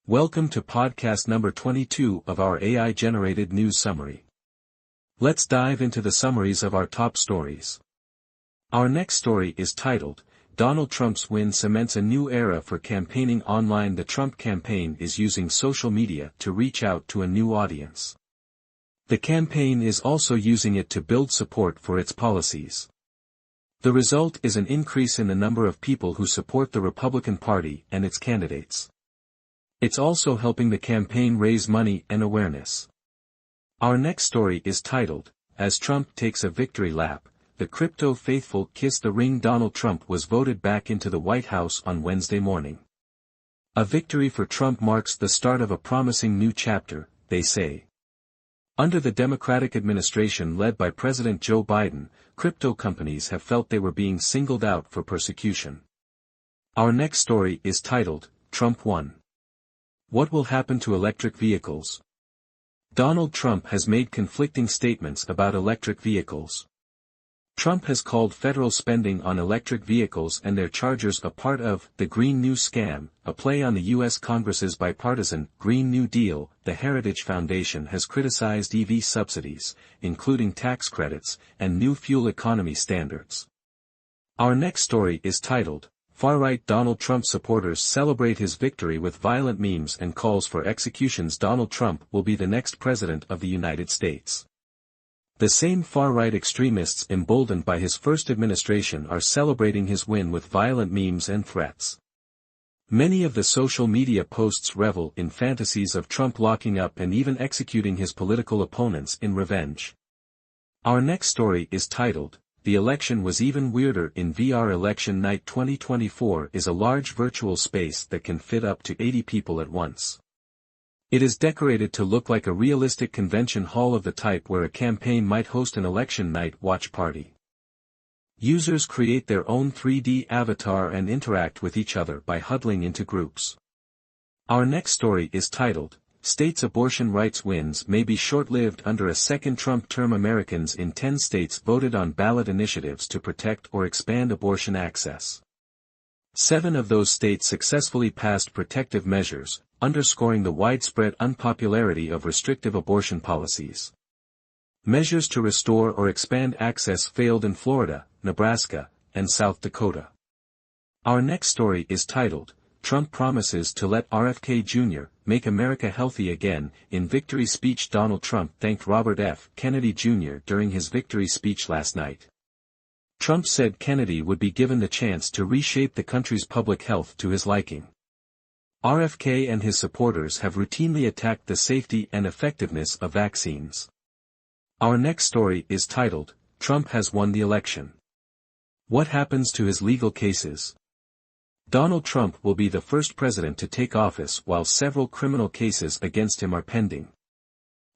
Welcome to podcast number 22 of our AI-generated news summary. Let's dive into the summaries of our top stories. Our next story is titled, Donald Trump's win cements a new era for campaigning online. The Trump campaign is using social media to reach out to a new audience. The campaign is also using it to build support for its policies. The result is an increase in the number of people who support the Republican Party and its candidates. It's also helping the campaign raise money and awareness. Our next story is titled, As Trump Takes a Victory Lap, the Crypto Faithful Kiss the Ring. Donald Trump was voted back into the White House on Wednesday morning. A victory for Trump marks the start of a promising new chapter, they say. Under the Democratic administration led by President Joe Biden, crypto companies have felt they were being singled out for persecution. Our next story is titled, Trump Won. What will happen to electric vehicles? Donald Trump has made conflicting statements about electric vehicles. Trump has called federal spending on electric vehicles and their chargers a part of the Green New Scam, a play on the U.S. Congress's bipartisan Green New Deal. The Heritage Foundation has criticized EV subsidies, including tax credits, and new fuel economy standards. Our next story is titled, Far-right Donald Trump supporters celebrate his victory with violent memes and calls for executions. Donald Trump will be the next president of the United States. The same far-right extremists emboldened by his first administration are celebrating his win with violent memes and threats. Many of the social media posts revel in fantasies of Trump locking up and even executing his political opponents in revenge. Our next story is titled, The election was even weirder in VR. Election Night 2024 is a large virtual space that can fit up to 80 people at once. It is decorated to look like a realistic convention hall of the type where a campaign might host an election night watch party. Users create their own 3D avatar and interact with each other by huddling into groups. Our next story is titled, States' abortion rights wins may be short-lived under a second Trump term. Americans in 10 states voted on ballot initiatives to protect or expand abortion access. 7 of those states successfully passed protective measures, underscoring the widespread unpopularity of restrictive abortion policies. Measures to restore or expand access failed in Florida, Nebraska, and South Dakota. Our next story is titled, Trump promises to let RFK Jr. make America healthy again. In victory speech, Donald Trump thanked Robert F. Kennedy Jr. during his victory speech last night. Trump said Kennedy would be given the chance to reshape the country's public health to his liking. RFK and his supporters have routinely attacked the safety and effectiveness of vaccines. Our next story is titled, Trump has won the election. What happens to his legal cases? Donald Trump will be the first president to take office while several criminal cases against him are pending.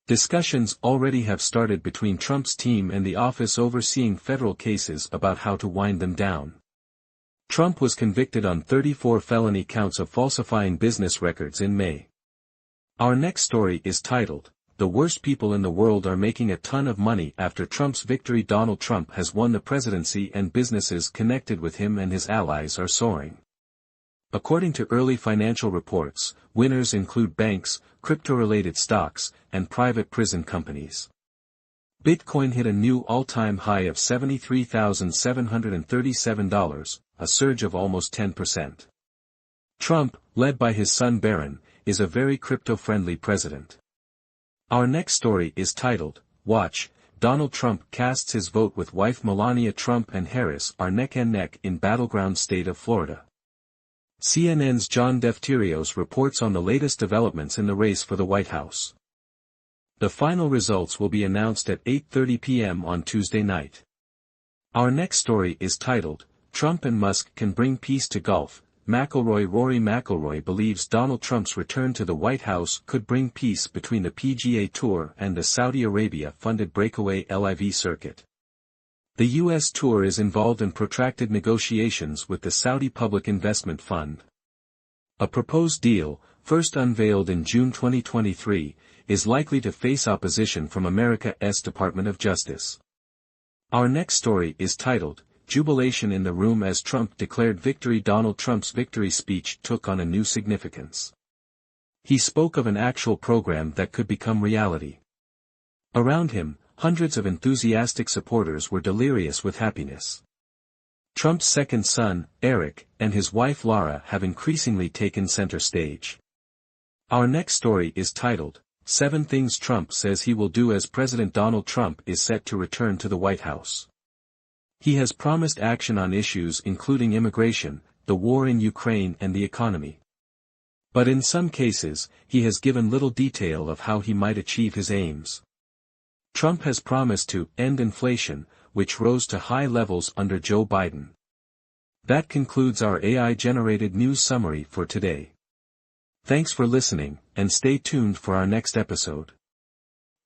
Discussions already have started between Trump's team and the office overseeing federal cases about how to wind them down. Trump was convicted on 34 felony counts of falsifying business records in May. Our next story is titled, The Worst People in the World Are Making a Ton of Money After Trump's Victory. Donald Trump has won the presidency and businesses connected with him and his allies are soaring. According to early financial reports, winners include banks, crypto-related stocks, and private prison companies. Bitcoin hit a new all-time high of $73,737, a surge of almost 10%. Trump, led by his son Barron, is a very crypto-friendly president. Our next story is titled, Watch, Donald Trump casts his vote with wife Melania. Trump and Harris are neck and neck in battleground state of Florida. CNN's John Defterios reports on the latest developments in the race for the White House. The final results will be announced at 8:30 p.m. on Tuesday night. Our next story is titled, Trump and Musk can bring peace to golf. Rory McIlroy believes Donald Trump's return to the White House could bring peace between the PGA Tour and the Saudi Arabia-funded breakaway LIV circuit. The U.S. Tour is involved in protracted negotiations with the Saudi Public Investment Fund. A proposed deal, first unveiled in June 2023, is likely to face opposition from America's Department of Justice. Our next story is titled, Jubilation in the Room as Trump declared victory. Donald Trump's victory speech took on a new significance. He spoke of an actual program that could become reality. Around him, hundreds of enthusiastic supporters were delirious with happiness. Trump's second son, Eric, and his wife Laura have increasingly taken center stage. Our next story is titled, 7 Things Trump Says He Will Do as President. Donald Trump is set to return to the White House. He has promised action on issues including immigration, the war in Ukraine and the economy. But in some cases, he has given little detail of how he might achieve his aims. Trump has promised to end inflation, which rose to high levels under Joe Biden. That concludes our AI-generated news summary for today. Thanks for listening, and stay tuned for our next episode.